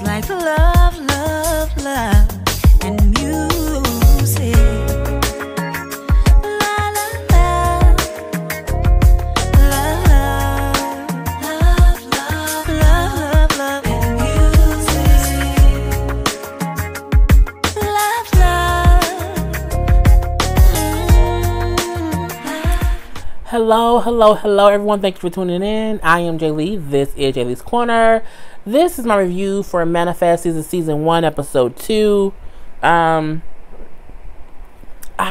like love, love, love, and music. La la la, love, love, love, love, love, love, and music. Love, love. Hello everyone, thank you for tuning in. I am Jay Lee. This is Jay Lee's Corner. This is my review for Manifest season 1 episode 2. I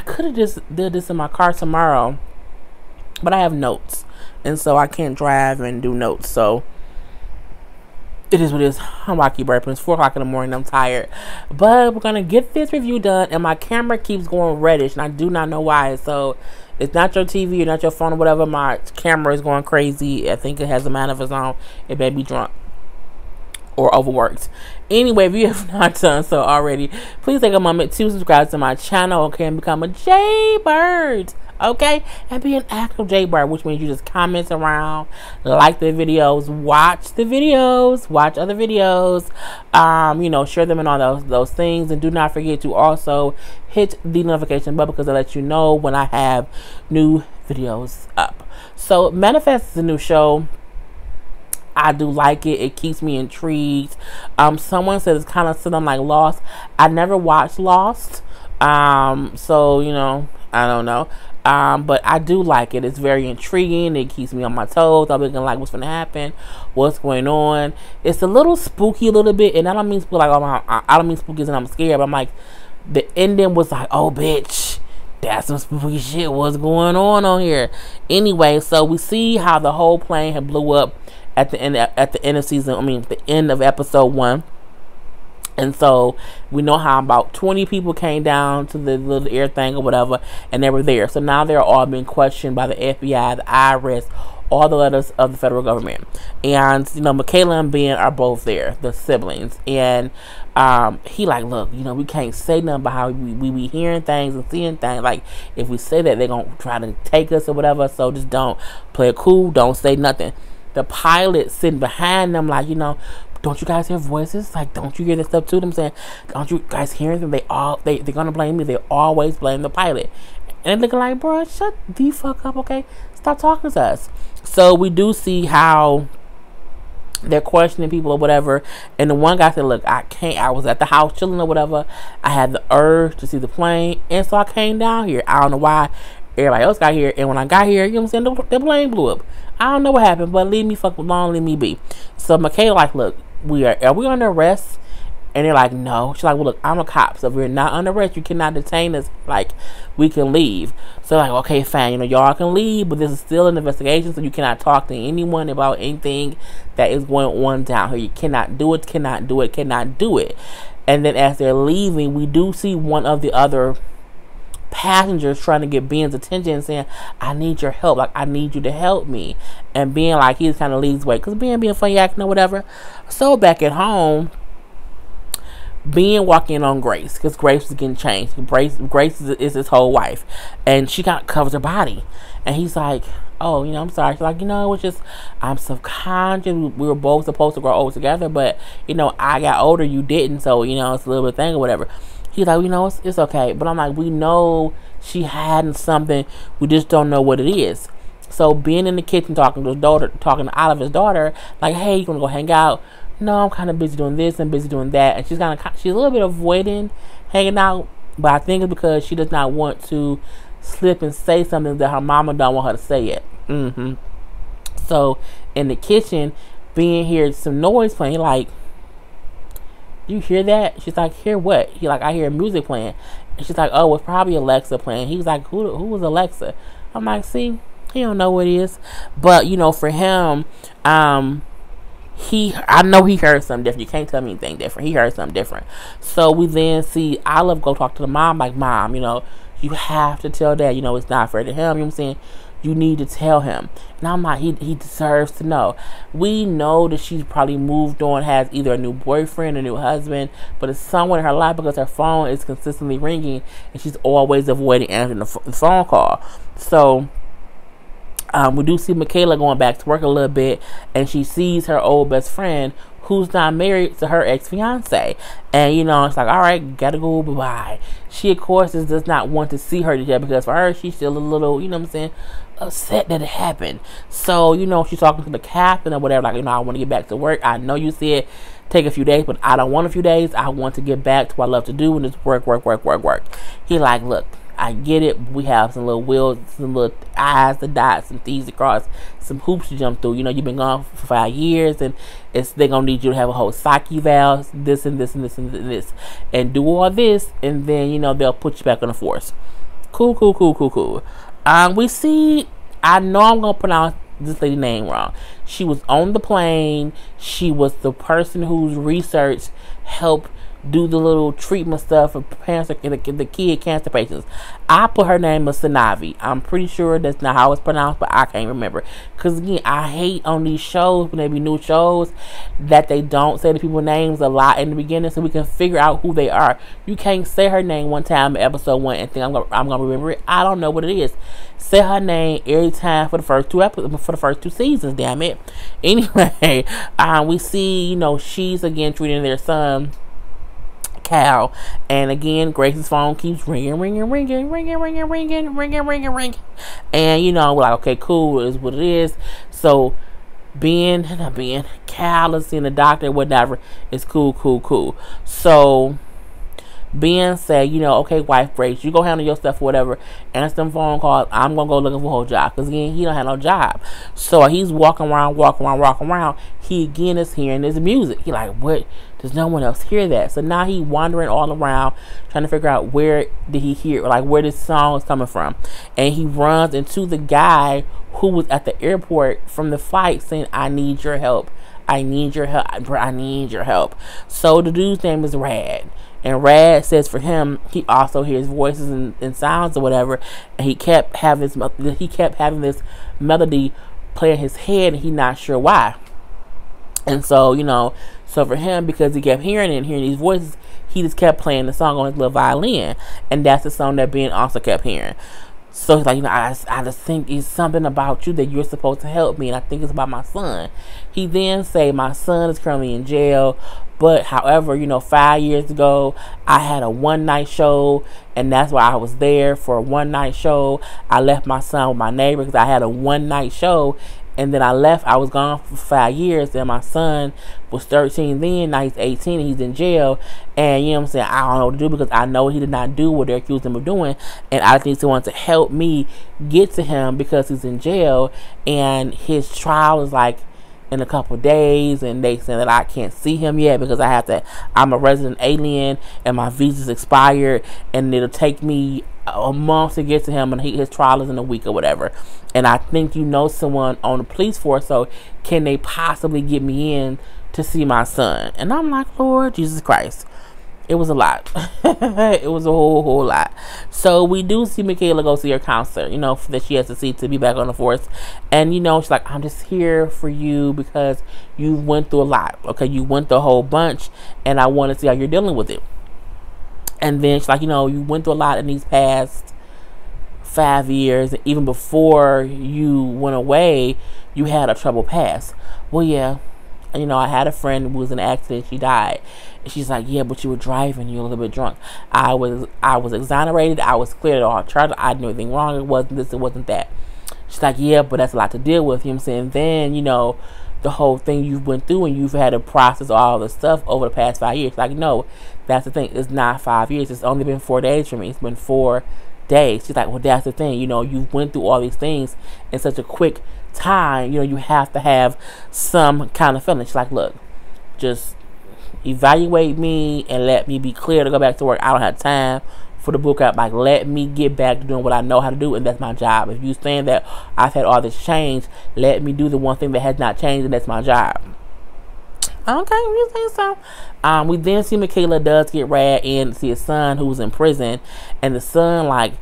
could have just did this in my car tomorrow, but I have notes, and so I can't drive and do notes, so it is what it is. I'm Rocky burping. It's 4 o'clock in the morning. I'm tired, but we're gonna get this review done, and my camera keeps going reddish, and I do not know why. So it's not your TV or not your phone or whatever. My camera is going crazy. I think it has a mind of its own. It may be drunk or overworked. Anyway, if you have not done so already, please take a moment to subscribe to my channel, okay, and become a Jaybird, okay, and be an active Jaybird, which means you just comment around, like the videos, watch the videos, watch other videos, you know, share them and all those things, and do not forget to also hit the notification bell because it lets you know when I have new videos up. So Manifest is a new show. I do like it. It keeps me intrigued. Someone said it's kind of something like Lost. I never watched Lost. So, you know, I don't know. But I do like it. It's very intriguing. It keeps me on my toes. I'm looking like what's going to happen, what's going on. It's a little spooky a little bit. And I don't mean spooky like, I don't mean spooky as in I'm scared. But I'm like, the ending was like, oh, bitch, that's some spooky shit. What's going on here? Anyway, so we see how the whole plane had blew up at the end of season, the end of episode 1. And so we know how about 20 people came down to the little air thing or whatever, and they were there. So now they're all being questioned by the FBI, the IRS, all the letters of the federal government. And, you know, Michaela and Ben are both there, the siblings. And he like, look, you know, we can't say nothing about how we be hearing things and seeing things. Like, if we say that, they're going to try to take us or whatever. So just don't play it cool. Don't say nothing. The pilot sitting behind them like, you know, don't you guys hear voices? Like, don't you hear this stuff too? Them saying, don't you guys hear them? They're gonna blame me. They always blame the pilot. And they're looking like, bro, shut the fuck up, okay? Stop talking to us. So we do see how they're questioning people or whatever. And the one guy said, look, I was at the house chilling or whatever. I had the urge to see the plane, and so I came down here. I don't know why everybody else got here, and when I got here, you know what I'm saying, the plane blew up. I don't know what happened, but leave me fuck alone, leave me be. So Michaela like, look, are we under arrest? And they're like, no. She's like, well, look, I'm a cop, so if we're not under arrest, you cannot detain us. Like, we can leave. So like, okay, fine, you know, y'all can leave, but this is still an investigation, so you cannot talk to anyone about anything that is going on down here. You cannot do it, cannot do it, cannot do it. And then as they're leaving, we do see one of the other passengers trying to get Ben's attention and saying, I need your help, like, I need you to help me. And Ben, like, he just kind of leads away because Ben being funny acting or whatever. So back at home, Ben walking on Grace because Grace was getting changed. Grace is his whole wife, and she covers her body. And he's like, oh, you know, I'm sorry. She's like, you know, it's just, I'm subconscious. We were both supposed to grow old together, but, you know, I got older, you didn't, so, you know, it's a little bit thing or whatever. He's like, you know, it's okay. But I'm like, we know she had something. We just don't know what it is. So being in the kitchen talking to his daughter, talking to Oliver's daughter, like, hey, you want to go hang out? No, I'm kind of busy doing this and busy doing that. And she's a little bit avoiding hanging out. But I think it's because she does not want to slip and say something that her mama don't want her to say yet. So in the kitchen, being here, some noise playing, like, you hear that? She's like, hear what? He like, I hear music playing. And she's like, oh, it's probably Alexa playing. He was like, who was Alexa? I'm like, see, he don't know what it is. But, you know, for him, I know he heard something different. You can't tell me anything different. He heard something different. So we then see Olive go talk to the mom, like, Mom, you know, you have to tell Dad, you know, it's not fair to him. You know what I'm saying? You need to tell him. And I'm like, he deserves to know. We know that she's probably moved on, has either a new boyfriend, a new husband, but it's someone in her life because her phone is consistently ringing and she's always avoiding answering the phone call. So we do see Michaela going back to work a little bit, and she sees her old best friend who's not married to her ex-fiance. And, you know, it's like, all right, gotta go, bye-bye. She, of course, does not want to see her together because for her, she's still a little, you know what I'm saying, upset that it happened. So, you know, she's talking to the captain or whatever, like, you know, I want to get back to work. I know you said take a few days, but I don't want a few days. I want to get back to what I love to do, and it's work. He like, look, I get it. We have some little wheels, some little I's to dot, some T's to cross, some hoops to jump through. You know, you've been gone for 5 years, and they're gonna need you to have a whole psyche vows, this and this and this and this, and do all this, and then, you know, they'll put you back on the force. Cool. We see. I know I'm gonna pronounce this lady's name wrong. She was on the plane. She was the person whose research helped do the little treatment stuff for cancer, the kid cancer patients. I put her name as Sanavi. I'm pretty sure that's not how it's pronounced, but I can't remember. Because again, I hate on these shows when they be new shows that they don't say the people's names a lot in the beginning so we can figure out who they are. You can't say her name one time in episode 1 and think I'm gonna remember it. I don't know what it is. Say her name every time for the first 2 episodes, for the first 2 seasons. Damn it. Anyway, we see, you know, she's again treating their son Cal, and again Grace's phone keeps ringing, and you know, we're like, okay, cool, is what it is. So Cal is seeing the doctor, whatever. It's cool. So Ben said, you know, okay, wife Grace, you go handle your stuff or whatever, answer them phone calls. I'm gonna go looking for a whole job, because again, he don't have no job. So he's walking around. He again is hearing this music. He like, what? Does no one else hear that? So now he wandering all around trying to figure out where did he hear, like where this song is coming from. And he runs into the guy who was at the airport from the flight saying, I need your help. I need your help. So the dude's name is Rad. And Rad says for him, he also hears voices and sounds or whatever. And he kept having this melody play in his head, and he's not sure why. And so, you know, so for him, because he kept hearing it and hearing these voices, he just kept playing the song on his little violin. And that's the song that Ben also kept hearing. So he's like, you know, I just think it's something about you that you're supposed to help me, and I think it's about my son. He then say, my son is currently in jail, but however, you know, 5 years ago, I had a one-night show, and that's why I was there for a one-night show. I left my son with my neighbor because I had a one-night show, and then I left. I was gone for 5 years, and my son was 13 then. Now he's 18, and he's in jail. And, you know what I'm saying, I don't know what to do because I know he did not do what they're accusing him of doing. And I think someone to help me get to him because he's in jail. And his trial is like in a couple days, and they saying that I can't see him yet because I'm a resident alien, and my visa's expired, and it'll take me a month to get to him, and his trial is in a week or whatever. And I think you know someone on the police force, so can they possibly get me in to see my son? And I'm like, Lord Jesus Christ. It was a lot. It was a whole lot. So we do see Michaela go see her counselor, you know, that she has to see to be back on the force. And, you know, she's like, I'm just here for you because you went through a lot. Okay, you went through a whole bunch, and I want to see how you're dealing with it. And then she's like, you know, you went through a lot in these past 5 years. And even before you went away, you had a troubled past. Well, yeah. And, you know, I had a friend who was in an accident. She died. And she's like, yeah, but you were driving. You were a little bit drunk. I was exonerated. I was cleared of all charges. I didn't do anything wrong. It wasn't this. It wasn't that. She's like, yeah, but that's a lot to deal with. You know what I'm saying? Then, you know, the whole thing you've went through, and you've had to process all this stuff over the past 5 years. Like, no, that's the thing. It's not 5 years. It's only been 4 days for me. It's been 4 days. She's like, well, that's the thing. You know, you went through all these things in such a quick time. You know, you have to have some kind of feeling. She's like, look, just evaluate me and let me be clear to go back to work. I don't have time for the book out. Like, let me get back to doing what I know how to do, and that's my job. If you saying that I've had all this change, let me do the one thing that has not changed, and that's my job. Okay, you think so? We then see Michaela does get Rad in to see his son who's in prison, and the son, like,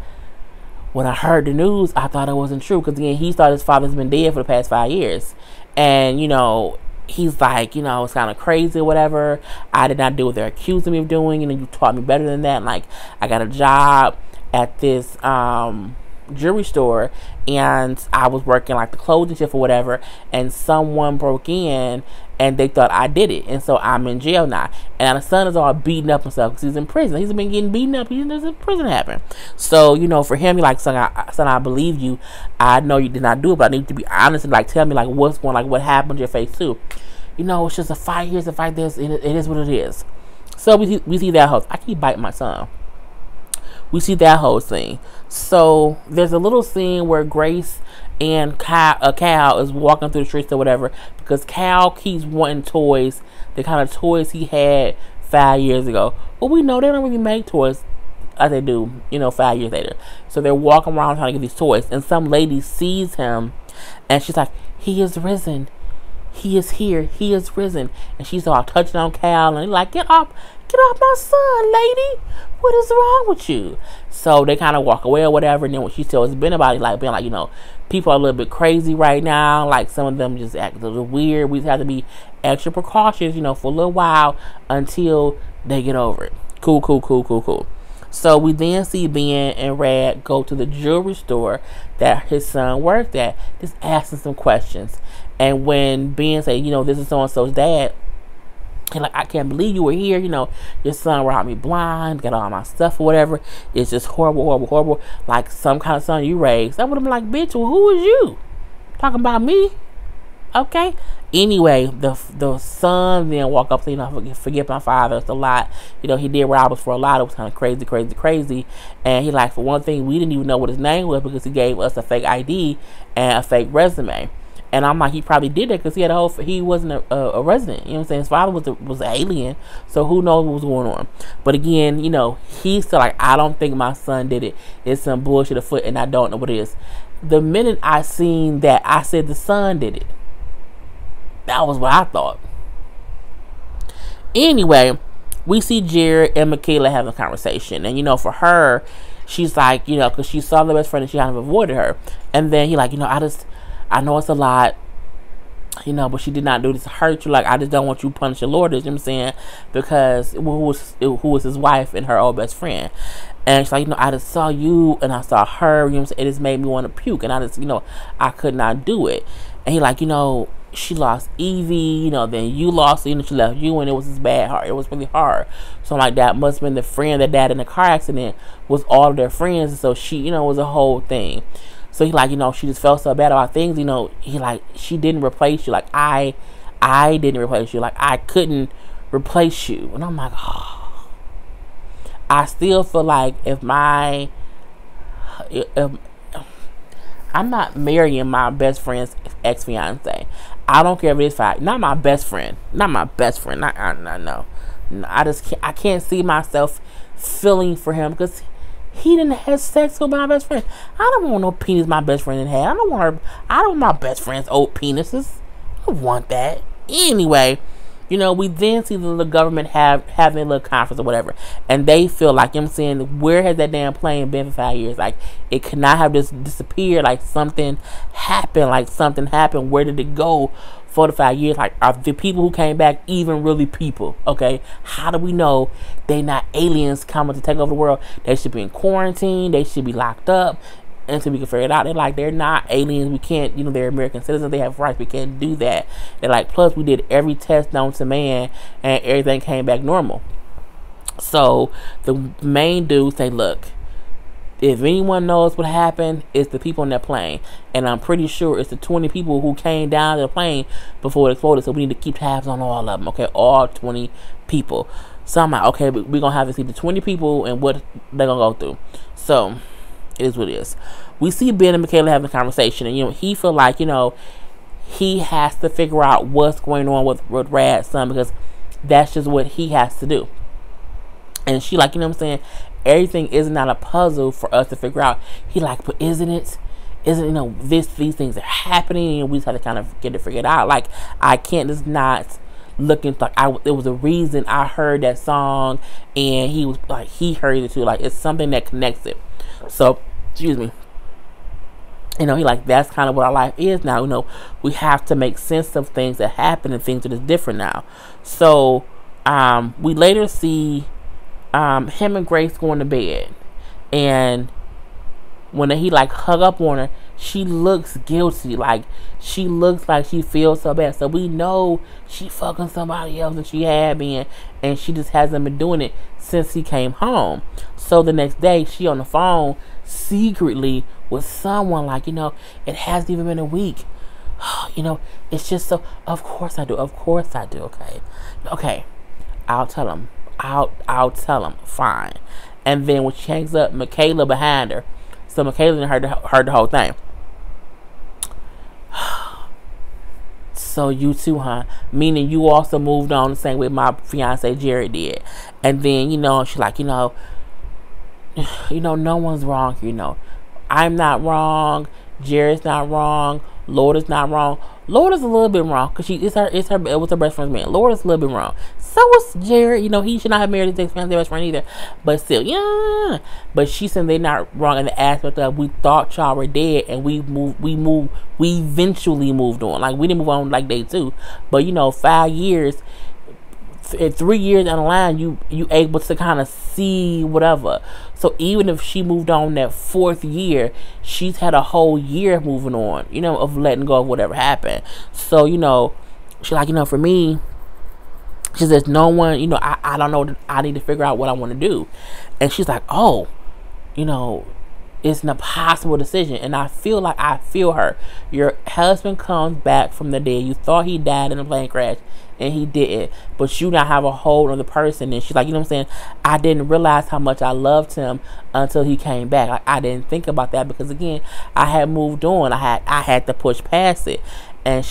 when I heard the news, I thought it wasn't true, because again, he thought his father's been dead for the past 5 years, and, you know, he's like, you know, it's kind of crazy or whatever. I did not do what they're accusing me of doing, and you taught me better than that. And, like, I got a job at this jewelry store, and I was working like the clothing shift or whatever, and someone broke in and they thought I did it, and so I'm in jail now. And the son is all beaten up and stuff because he's in prison. He's been getting beaten up. There's a prison happened. So for him, he like, son, I believe you. I know you did not do it, but I need to be honest and like tell me like what's going, like what happened to your face too. It's just a fight. Here's a fight. This. It is what it is. So we see that whole. I keep biting my tongue. We see that whole thing. So there's a little scene where Grace and Cal is walking through the streets or whatever, because Cal keeps wanting toys, the kind of toys he had 5 years ago. Well, we know they don't really make toys like they do, 5 years later. So they're walking around trying to get these toys, and some lady sees him, and she's like, "He is risen. He is here. He is risen." And she's all touching on Cal, and like, Get off my son, lady. What is wrong with you?" So they kind of walk away or whatever. And then what she tells Ben about it, like being like, people are a little bit crazy right now. Like some of them just act a little weird. We have to be extra precautious, for a little while until they get over it. Cool. So we then see Ben and Rad go to the jewelry store that his son worked at, just asking some questions. And when Ben say, this is so-and-so's dad, he's like, "I can't believe you were here. Your son robbed me blind, got all my stuff or whatever. It's just horrible. Like some kind of son you raised." I would have been like, "Bitch, well, who is you? Talking about me?" Okay. Anyway, the son then walk up and say, "Forgive my father. It's a lot. He did rob us for a lot. It was kind of crazy. And he like, for one thing, we didn't even know what his name was because he gave us a fake ID and a fake resume." And I'm like, he probably did that because he wasn't a resident. You know what I'm saying? His father was an alien. So who knows what was going on. But again, he's still like, "I don't think my son did it. It's some bullshit afoot and I don't know what it is." The minute I seen that, I said the son did it. That was what I thought. Anyway, we see Jared and Michaela having a conversation. And, for her, she's like, because she saw the best friend and she kind of avoided her. And then he like, I know it's a lot, but she did not do this to hurt you. Like, I just don't want you to punish your Lord, you know what I'm saying? Because who was his wife and her old best friend. And she's like, I just saw you and I saw her, you know what I'm saying? It just made me want to puke. And I just, I could not do it. And he like, she lost Evie, then you lost, she left you, and it was this bad hard. It was really hard. So I'm like, that must have been the friend that died in the car accident was all of their friends. And so she, it was a whole thing. So he like, she just felt so bad about things, he like, she didn't replace you. Like, I didn't replace you. Like, I couldn't replace you. And I'm like, oh. I still feel like if I'm not marrying my best friend's ex-fiance. I don't care if it is five. Not my best friend. No. I can't see myself feeling for him because he didn't have sex with my best friend. I don't want no penis my best friend had. I don't want my best friend's old penises. I don't want that. Anyway, we then see the government having a little conference or whatever. And they feel like, I'm saying, where has that damn plane been for 5 years? Like, it could not have just disappeared. Like, something happened. Where did it go for the 5 years? Like, are the people who came back even really people? Okay, how do we know they not aliens coming to take over the world? They should be in quarantine. They should be locked up until we can figure it out. They're like, they're not aliens. We can't, they're American citizens. They have rights. We can't do that. They're like, plus we did every test known to man and everything came back normal. So the main dude say, look, if anyone knows what happened, it's the people on that plane. And I'm pretty sure it's the 20 people who came down to the plane before it exploded. So we need to keep tabs on all of them. Okay, all 20 people. So I'm like, okay, but we're going to have to see the 20 people and what they're going to go through. So it is what it is. We see Ben and Michaela having a conversation, and he feel like he has to figure out what's going on with Rad's son because that's just what he has to do. And she like, what I'm saying, everything is not a puzzle for us to figure out. He like, but isn't it? These things are happening, and we just have to kind of get it figured out. Like, I can't just not looking like it was a reason I heard that song, and he was like, he heard it too. Like, it's something that connects it. So, excuse me. He like, that's kind of what our life is now. We have to make sense of things that happen and things that is different now. So, we later see him and Grace going to bed, and when he like hung up on her, she looks guilty. Like she looks like she feels so bad. So we know she fucking somebody else that she had been, and she just hasn't been doing it since he came home. So the next day, she on the phone secretly with someone, like, it hasn't even been a week. It's just so. Of course I do. Of course I do. Okay. I'll tell him. I'll tell him. Fine. And then when she hangs up, Michaela behind her. So Michaela heard the whole thing. So you too, huh? Meaning you also moved on the same way my fiance Jared did. And then, she's like, no one's wrong. I'm not wrong. Jared's not wrong. Lord is not wrong. Lord is a little bit wrong because it was her best friend's man. Lord is a little bit wrong. So was Jared. He should not have married his ex-fiance's best friend either. But still, yeah. But she said they're not wrong in the aspect of we thought y'all were dead and we eventually moved on. Like we didn't move on like day 2. But 5 years, 3 years down the line, you able to kind of see whatever. So even if she moved on that 4th year, she's had a whole year moving on, of letting go of whatever happened. So, she's like, for me, she says, no one, I don't know, I need to figure out what I want to do. And she's like, oh, it's an impossible decision. And I feel her. Your husband comes back from the dead. You thought he died in a plane crash and he didn't, but you now have a hold on the person. And she's like, I didn't realize how much I loved him until he came back. Like, I didn't think about that because again, I had moved on. I had to push past it. And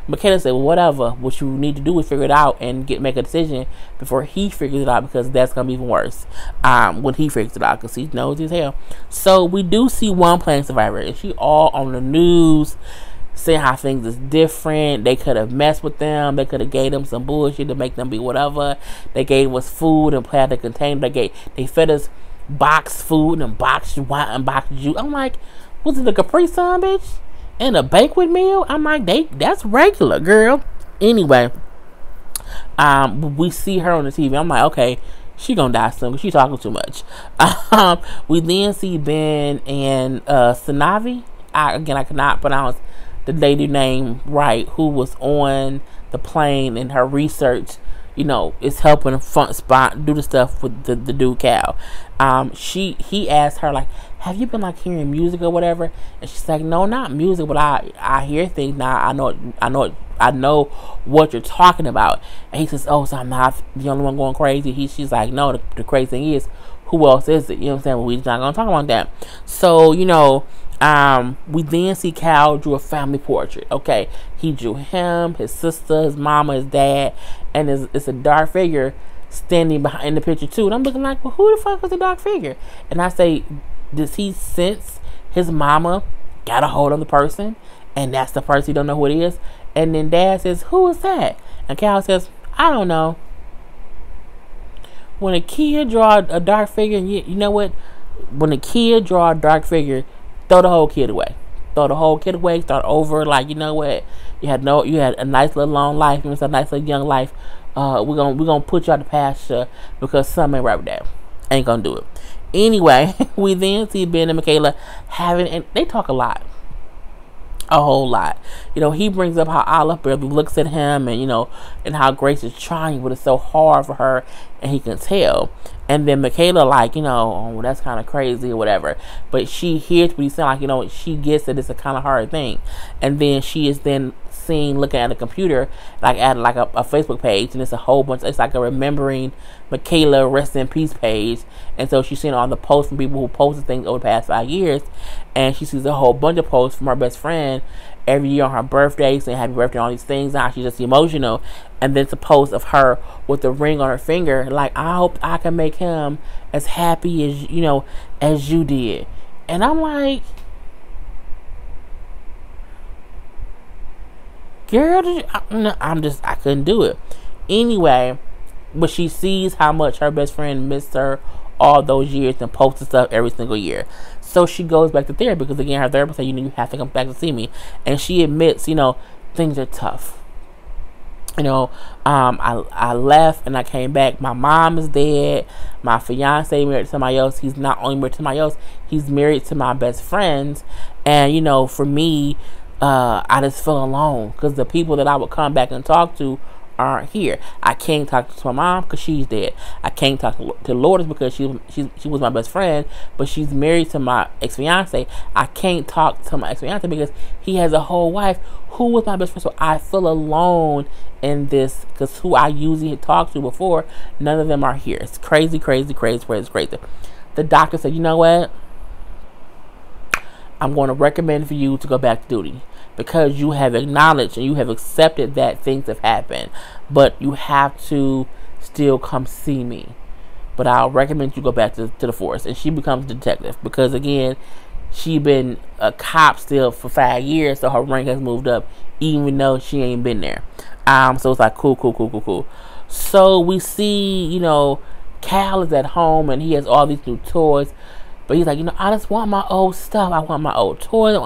Michaela said, well, whatever. What you need to do is figure it out and make a decision before he figures it out, because that's gonna be even worse when he figures it out, because he knows as hell. So we do see one playing survivor, and she all on the news saying how things is different. They could have messed with them. They could have gave them some bullshit to make them be whatever. They gave us food and plastic container. They fed us boxed food and boxed wine and boxed juice. I'm like, was it a Capri Sun, bitch? And a banquet meal? I'm like, that's regular, girl. Anyway, we see her on the TV. I'm like, okay, she gonna die soon because she talking too much. We then see Ben and Sanavi. I cannot pronounce the lady name right, who was on the plane, and her research, is helping front spot do the stuff with the dude Cal. He asked her, like, have you been like hearing music or whatever? And she's like, no, not music, but I hear things now. I know what you're talking about. And he says, oh, so I'm not the only one going crazy. She's like, no, the crazy thing is, who else is it? You know what I'm saying? Well, we're not gonna talk about that. So, we then see Cal drew a family portrait. Okay, he drew him, his sister, his mama, his dad, and it's a dark figure standing behind the picture too. And I'm looking like, well, who the fuck was the dark figure? And I say, does he sense his mama got a hold on the person, and that's the person, he don't know who it is? And then Dad says, who is that? And Cal says, I don't know. When a kid draw a dark figure, and you know what? When a kid draw a dark figure, throw the whole kid away. Start over. Like, you know what? You had a nice little long life. It was a nice little young life. We're gonna put you out the pasture because something ain't right with that. Ain't gonna do it. Anyway, we then see Ben and Michaela and they talk a lot. A whole lot. He brings up how Olive barely looks at him, and and how Grace is trying, but it's so hard for her, and he can tell. And then Michaela, like, oh, that's kind of crazy or whatever. But she hears what he's saying, like, she gets that it's a kind of hard thing. And then she is then seen looking at a computer, like at like a Facebook page, and it's a whole bunch. It's like a remembering Michaela rest in peace page. And so she's seeing all the posts from people who posted things over the past 5 years, and she sees a whole bunch of posts from her best friend every year on her birthday, saying happy birthday, all these things, and how she's just emotional. And then it's a post of her with the ring on her finger, like, I hope I can make him as happy as as you did. And I'm like, girl, I couldn't do it. Anyway, but she sees how much her best friend missed her all those years and posts stuff every single year. So she goes back to therapy because, again, her therapist said, you have to come back to see me. And she admits, things are tough. You know, I left and I came back. My mom is dead. My fiance married to somebody else. He's not only married to somebody else, he's married to my best friends. And, you know, for me, I just feel alone because the people that I would come back and talk to aren't here. I can't talk to my mom because she's dead. I can't talk to Lourdes because she was my best friend, but she's married to my ex-fiance. I can't talk to my ex-fiance because he has a whole wife who was my best friend. So I feel alone in this because who I usually talk to before, none of them are here. It's crazy, crazy, crazy, crazy, crazy. The doctor said, you know what? I'm going to recommend for you to go back to duty because you have acknowledged and you have accepted that things have happened, but you have to still come see me. But I'll recommend you go back to the force. And she becomes a detective because, again, she been a cop still for 5 years, so her rank has moved up even though she ain't been there. So it's like cool. So we see, you know, Cal is at home and he has all these new toys. But he's like, you know, I just want my old stuff. I want my old toys.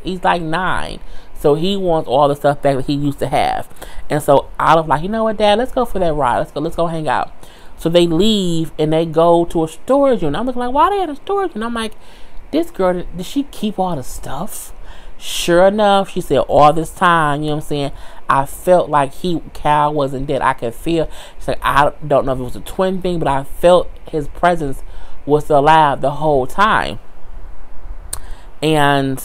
He's like 9. So he wants all the stuff back that he used to have. And so Olive's like, you know what, Dad, let's go for that ride. Let's go hang out. So they leave and they go to a storage unit. I'm looking like, why they at a storage unit? I'm like, this girl, did she keep all the stuff? Sure enough, she said all this time, you know what I'm saying, I felt like Cal wasn't dead. I could feel, she's like, I don't know if it was a twin thing, but I felt his presence was alive the whole time. And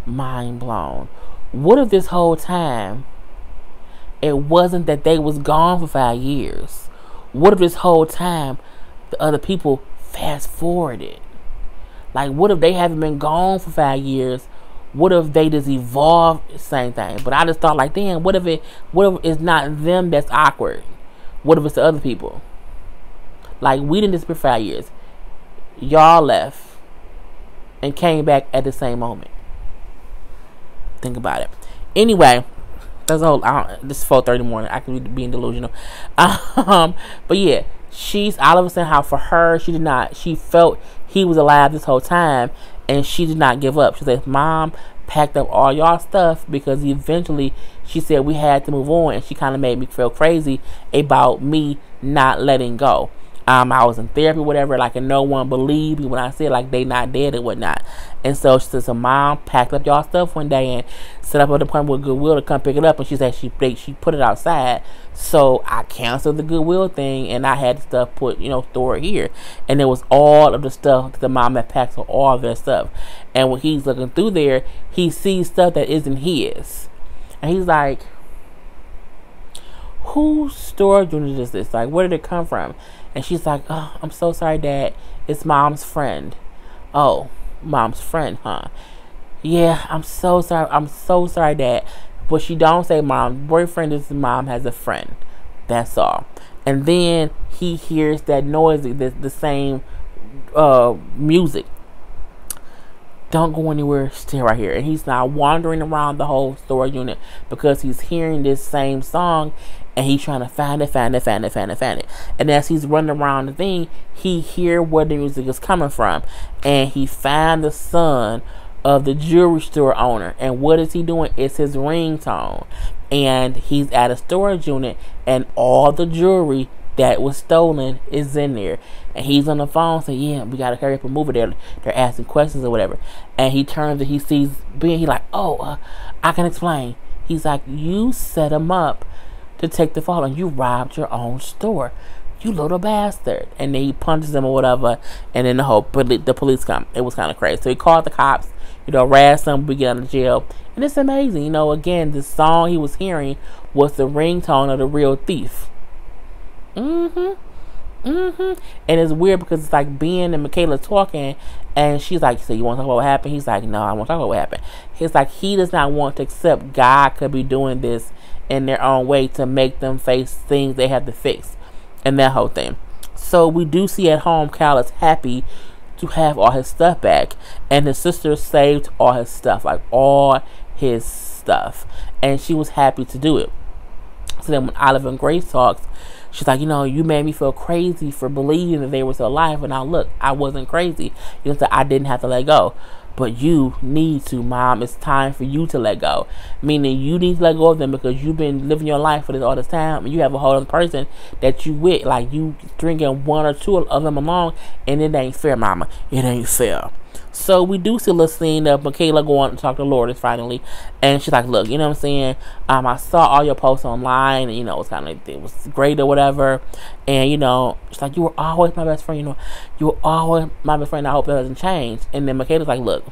mind blown. What if this whole time it wasn't that they was gone for 5 years? What if this whole time the other people fast forwarded? Like, what if they haven't been gone for 5 years? What if they just evolved the same thing? But I just thought, like, damn, what if it's not them that's awkward? What if it's the other people? Like, we didn't disappear 5 years. Y'all left and came back at the same moment. Think about it. Anyway, that's all. This is 4:30 morning. I could be being delusional. But yeah, she's all of a sudden how for her she felt he was alive this whole time, and she did not give up. She said, "Mom packed up all y'all stuff because eventually," she said, "we had to move on," and she kind of made me feel crazy about me not letting go. I was in therapy, whatever, like, and no one believed me when I said, like, they not dead and whatnot. And so she said, so Mom packed up y'all stuff one day and set up an appointment with Goodwill to come pick it up. And she said she put it outside. So I canceled the Goodwill thing and I had the stuff put, stored here. And it was all of the stuff that the mom had packed, so all of their stuff. And when he's looking through there, he sees stuff that isn't his. And he's like, whose storage unit is this? Like, where did it come from? And she's like, oh, I'm so sorry, Dad. It's Mom's friend. Oh, Mom's friend, huh? Yeah, I'm so sorry. I'm so sorry, Dad. But she don't say Mom's boyfriend is Mom has a friend. That's all. And then he hears that noise, the same music. Don't go anywhere. Stay right here. And he's now wandering around the whole storage unit because he's hearing this same song. And he's trying to find it. And as he's running around the thing, he hear where the music is coming from. And he found the son of the jewelry store owner. And what is he doing? It's his ringtone. And he's at a storage unit. And all the jewelry that was stolen is in there. And he's on the phone saying, yeah, we got to hurry up and move it. They're asking questions or whatever. And he turns and he sees Ben. He's like, I can explain. He's like, you set him up to take the fall, and you robbed your own store, you little bastard. And then he punches him or whatever, and then the police come. It was kind of crazy. So he called the cops, harassed them, we get out of jail. And it's amazing, again, the song he was hearing was the ringtone of the real thief. And it's weird because it's like Ben and Michaela talking, and she's like, so you want to talk about what happened? He's like, no, I want to talk about what happened. He's like, he does not want to accept God could be doing this in their own way to make them face things they have to fix and that whole thing. So we do see at home Cal is happy to have all his stuff back, and his sister saved all his stuff, like all his stuff, and she was happy to do it. So then when Olive and Grace talks, she's like, you made me feel crazy for believing that they were still alive, and now look, I wasn't crazy. So I didn't have to let go. but you need to, Mom. It's time for you to let go. Meaning you need to let go of them because you've been living your life for this all this time, and you have a whole other person that you with. Like, you stringing one or two of them along, and it ain't fair, Mama. It ain't fair. So we do see a little scene of Michaela going to talk to Lourdes finally, and she's like, look, you know what I'm saying, I saw all your posts online, and, you know, it's kind of like, it was great or whatever, and, you know, she's like, you were always my best friend, you know, you were always my best friend, I hope that doesn't change. And then Michaela's like, look,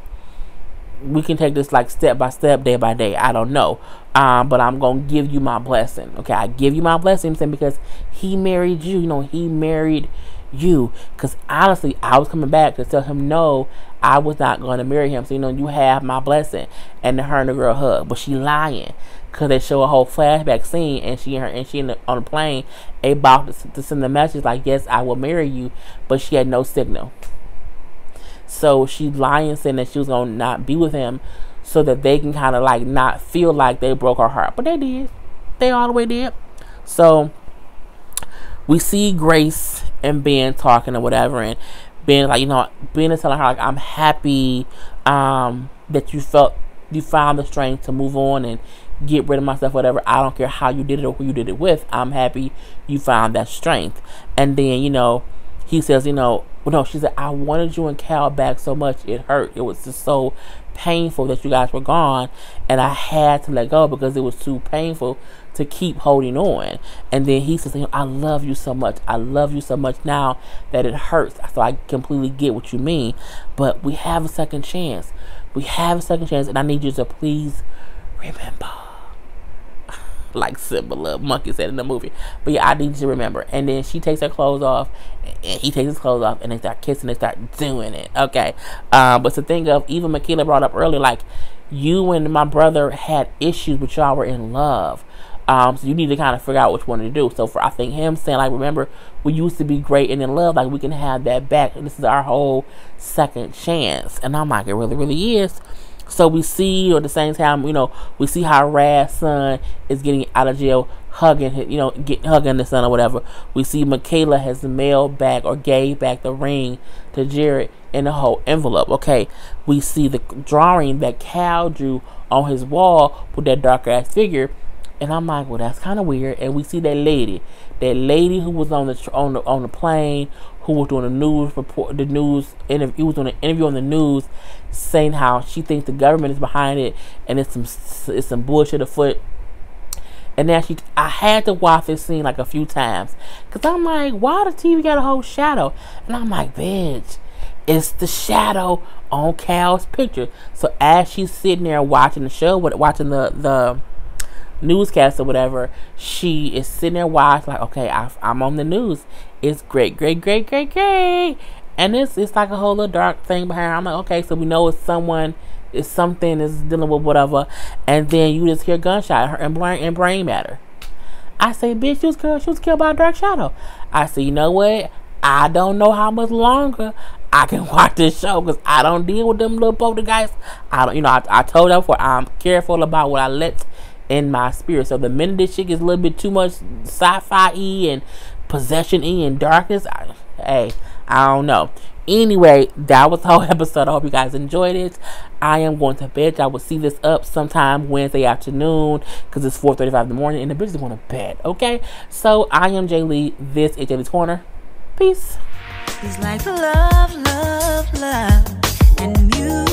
we can take this like step by step, day by day, I don't know, but I'm gonna give you my blessing, okay? I give you my blessing, because he married you, you know, he married you, because honestly, I was coming back to tell him no, I was not going to marry him, so, you know, you have my blessing. And then her and the girl hug, but she lying, because they show a whole flashback scene, and she on the plane about to send the message like, yes, I will marry you, but she had no signal. So she lying, saying that she was going to not be with him so that they can kind of like not feel like they broke her heart, but they did. They all the way did. So we see Grace and Ben talking or whatever, and Ben like, you know, Ben is telling her like, I'm happy that you found the strength to move on and get rid of myself, whatever. I don't care how you did it or who you did it with. I'm happy you found that strength. And then, you know, he says, you know, no, she said, I wanted you and Cal back so much it hurt. It was just so painful that you guys were gone, and I had to let go because it was too painful to keep holding on. And then he says, you know, I love you so much. I love you so much now that it hurts. So I completely get what you mean. But we have a second chance. We have a second chance, and I need you to please remember. Like Simba, little monkey said in the movie. But yeah, I need you to remember. And then she takes her clothes off, and he takes his clothes off, and they start kissing, they start doing it. Okay. But the thing of, even Michaela brought up earlier, like, you and my brother had issues, but y'all were in love. So you need to kind of figure out which one to do. So for, I think him saying, like, remember, we used to be great and in love, like, we can have that back. And this is our whole second chance. And I'm like, it really, really is. So we see, or at the same time, you know, we see how Rad's son is getting out of jail, hugging his, you know, hugging the son or whatever. We see Michaela has mailed back or gave back the ring to Jared in the whole envelope. Okay, we see the drawing that Cal drew on his wall with that dark ass figure, and I'm like, well, that's kind of weird. And we see that lady who was on the plane, who was doing the news report, he was doing an interview on the news, saying how she thinks the government is behind it, and it's some bullshit afoot. And now I had to watch this scene like a few times, cause I'm like, why the TV got a whole shadow? And I'm like, bitch, it's the shadow on Cal's picture. So as she's sitting there watching the show, watching the newscast or whatever, she is sitting there watching, like, okay, I'm on the news. It's great. And it's like a whole little dark thing behind her. I'm like, okay, so we know it's something is dealing with whatever. And then you just hear gunshot and brain matter. I say, bitch, she was killed by a dark shadow. I say, you know what? I don't know how much longer I can watch this show, because I don't deal with them little poltergeists. I don't, you know, I told her before, I'm careful about what I let in my spirit. So the minute this shit gets a little bit too much sci-fi-y and possession-y and darkness, I don't know. Anyway, that was the whole episode. I hope you guys enjoyed it. I am going to bed. I will see this up sometime Wednesday afternoon, because it's 4:35 in the morning and the bitch is going to bed. Okay, so I am Jay Lee. This is Jay Lee's Corner. Peace. It's like love, and you